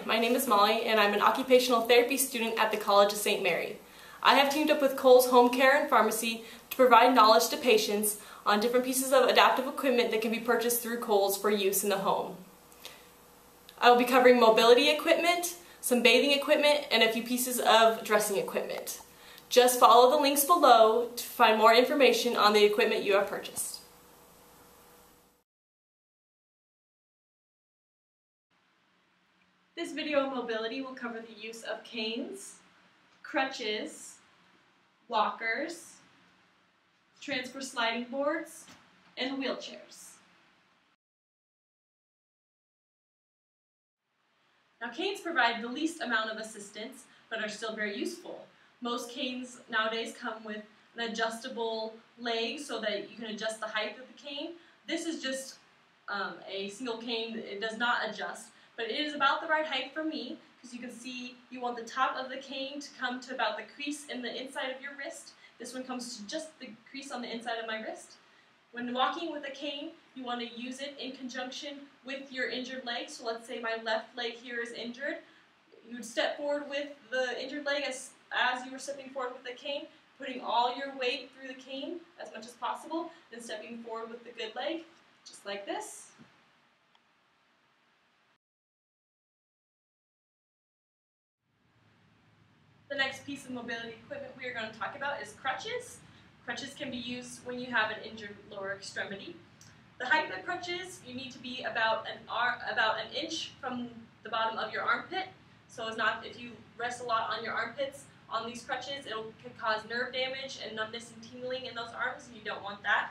my name is Molly and I'm an occupational therapy student at the College of St. Mary. I have teamed up with Kohll's Home Care and Pharmacy to provide knowledge to patients on different pieces of adaptive equipment that can be purchased through Kohll's for use in the home. I will be covering mobility equipment, some bathing equipment, and a few pieces of dressing equipment. Just follow the links below to find more information on the equipment you have purchased. This video on mobility will cover the use of canes, crutches, walkers, transfer sliding boards, and wheelchairs. Now, canes provide the least amount of assistance, but are still very useful. Most canes nowadays come with an adjustable leg so that you can adjust the height of the cane. This is just a single cane. It does not adjust, but it is about the right height for me, because you can see you want the top of the cane to come to about the crease in the inside of your wrist. This one comes to just the crease on the inside of my wrist. When walking with a cane, you want to use it in conjunction with your injured leg. So let's say my left leg here is injured. You would step forward with the injured leg as you were stepping forward with the cane, putting all your weight through the cane as much as possible, then stepping forward with the good leg, just like this. The next piece of mobility equipment we are going to talk about is crutches. Crutches can be used when you have an injured lower extremity. The height of the crutches, you need to be about an inch from the bottom of your armpit. So it's not, if you rest a lot on your armpits on these crutches, it could cause nerve damage and numbness and tingling in those arms, and you don't want that.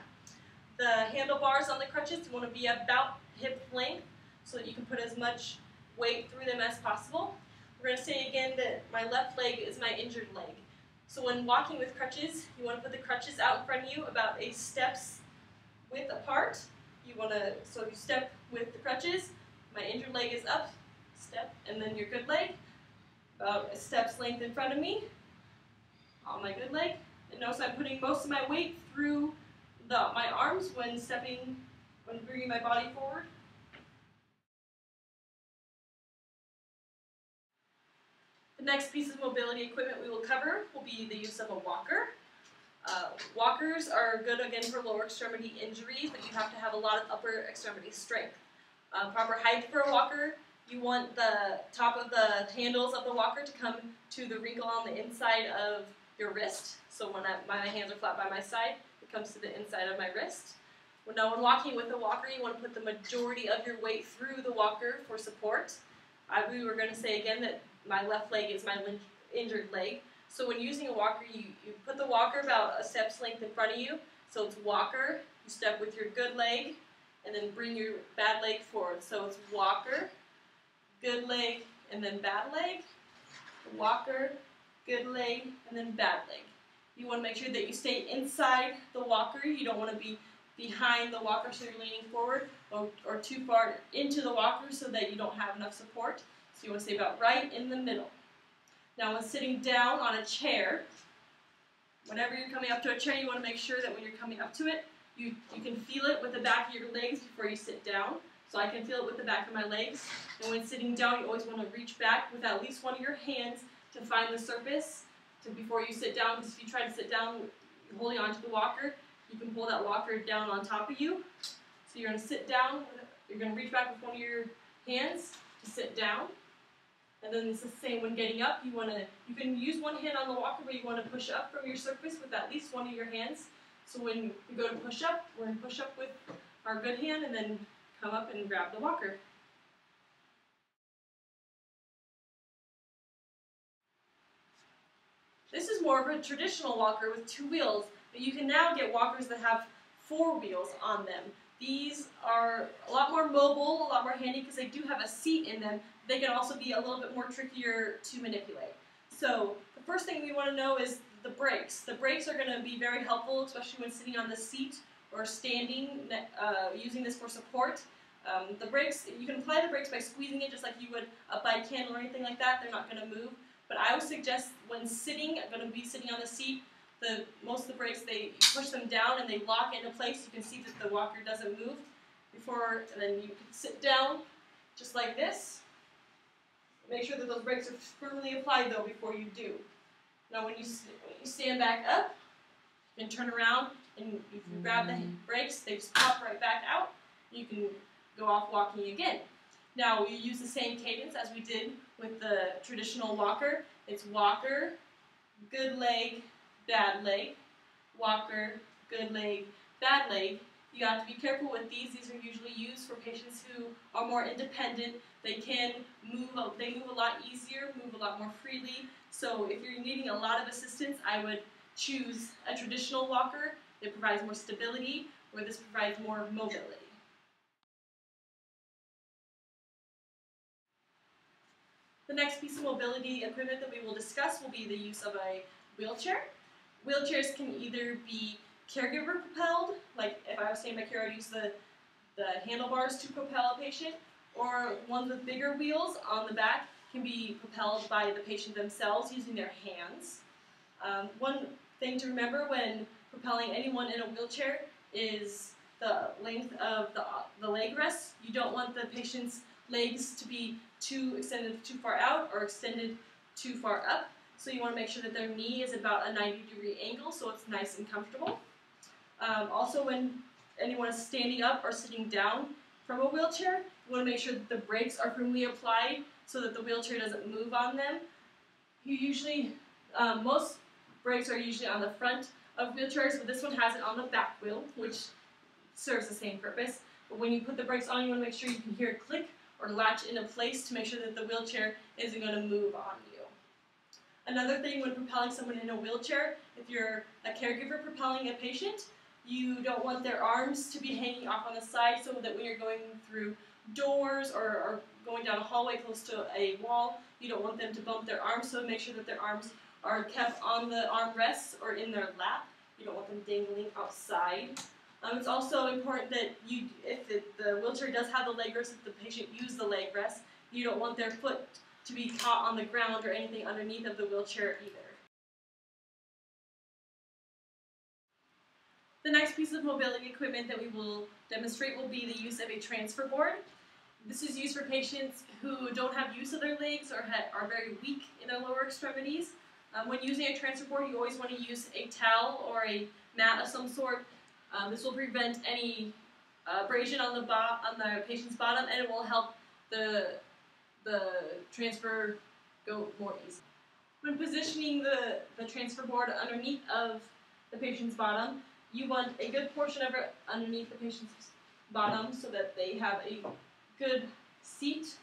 The handlebars on the crutches want to be about hip length so that you can put as much weight through them as possible. We're going to say again that my left leg is my injured leg. So when walking with crutches, you want to put the crutches out in front of you about a step's width apart. So you step with the crutches, my injured leg is up, step, and then your good leg, about a step's length in front of me, on my good leg. And notice I'm putting most of my weight through my arms when bringing my body forward. The next piece of mobility equipment we will cover will be the use of a walker. Walkers are good again for lower extremity injuries, but you have to have a lot of upper extremity strength. Proper height for a walker, you want the top of the handles of the walker to come to the wrinkle on the inside of your wrist. So when my hands are flat by my side, it comes to the inside of my wrist. Now when walking with a walker, you want to put the majority of your weight through the walker for support. We were going to say again that my left leg is my injured leg. So when using a walker, you put the walker about a step's length in front of you. So it's walker, you step with your good leg, and then bring your bad leg forward. So it's walker, good leg, and then bad leg. Walker, good leg, and then bad leg. You want to make sure that you stay inside the walker. You don't want to be behind the walker so you're leaning forward, or too far into the walker so that you don't have enough support. So you want to stay about right in the middle. Now when sitting down on a chair, whenever you're coming up to a chair, you want to make sure that when you're coming up to it, you can feel it with the back of your legs before you sit down. So I can feel it with the back of my legs. And when sitting down, you always want to reach back with at least one of your hands to find the surface before you sit down, because if you try to sit down holding onto the walker, you can pull that walker down on top of you. So you're going to sit down, you're going to reach back with one of your hands to sit down. And then it's the same when getting up. You can use one hand on the walker, but you want to push up from your surface with at least one of your hands. So when we go to push up, we're going to push up with our good hand and then come up and grab the walker. This is more of a traditional walker with 2 wheels, but you can now get walkers that have 4 wheels on them. These are a lot more mobile, a lot more handy because they do have a seat in them. They can also be a little bit more trickier to manipulate. So the first thing we want to know is the brakes. The brakes are going to be very helpful, especially when sitting on the seat or standing, using this for support. The brakes, you can apply the brakes by squeezing it just like you would a bike handle or anything like that. They're not going to move. But I would suggest when sitting, I'm going to be sitting on the seat, most of the brakes, you push them down and they lock into place. You can see that the walker doesn't move and then you can sit down just like this. Make sure that those brakes are firmly applied though before you do. Now when you stand back up, you can turn around, and if you grab the brakes, they just pop right back out. You can go off walking again. Now we use the same cadence as we did with the traditional walker. It's walker, good leg, bad leg, walker, good leg, bad leg. You have to be careful with these. These are usually used for patients who are more independent. They move a lot easier, move a lot more freely. So if you're needing a lot of assistance, I would choose a traditional walker. It provides more stability, where this provides more mobility. The next piece of mobility equipment that we will discuss will be the use of a wheelchair. Wheelchairs can either be caregiver propelled, like if I was standing back here, I'd use the handlebars to propel a patient, or ones with bigger wheels on the back can be propelled by the patient themselves using their hands. One thing to remember when propelling anyone in a wheelchair is the length of the leg rest. You don't want the patient's legs to be too extended too far out or extended too far up. So you want to make sure that their knee is about a 90-degree angle so it's nice and comfortable. Also, when anyone is standing up or sitting down from a wheelchair, you want to make sure that the brakes are firmly applied so that the wheelchair doesn't move on them. Most brakes are usually on the front of wheelchairs, but this one has it on the back wheel, which serves the same purpose. But when you put the brakes on, you want to make sure you can hear it click or latch into place to make sure that the wheelchair isn't going to move on you. Another thing when propelling someone in a wheelchair, if you're a caregiver propelling a patient, you don't want their arms to be hanging off on the side so that when you're going through doors or going down a hallway close to a wall, you don't want them to bump their arms, so make sure that their arms are kept on the armrests or in their lap. You don't want them dangling outside. It's also important that if the wheelchair does have the leg rest, if the patient uses the leg rest, you don't want their foot to be caught on the ground or anything underneath of the wheelchair either. The next piece of mobility equipment that we will demonstrate will be the use of a transfer board. This is used for patients who don't have use of their legs or are very weak in their lower extremities. When using a transfer board, you always want to use a towel or a mat of some sort. This will prevent any abrasion on the patient's bottom, and it will help the transfer go more easily. When positioning the transfer board underneath of the patient's bottom, you want a good portion of it underneath the patient's bottom so that they have a good seat.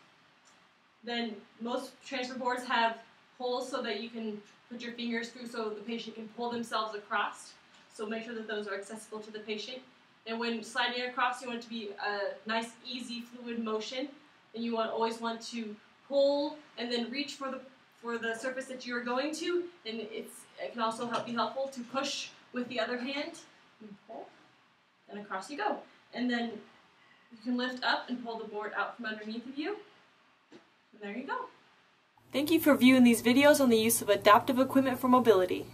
Then most transfer boards have holes so that you can put your fingers through so the patient can pull themselves across. So make sure that those are accessible to the patient. And when sliding across, you want it to be a nice, easy, fluid motion. And you always want to pull and then reach for the surface that you are going to. And it can also be helpful to push with the other hand. And pull, and across you go. And then you can lift up and pull the board out from underneath of you. And there you go. Thank you for viewing these videos on the use of adaptive equipment for mobility.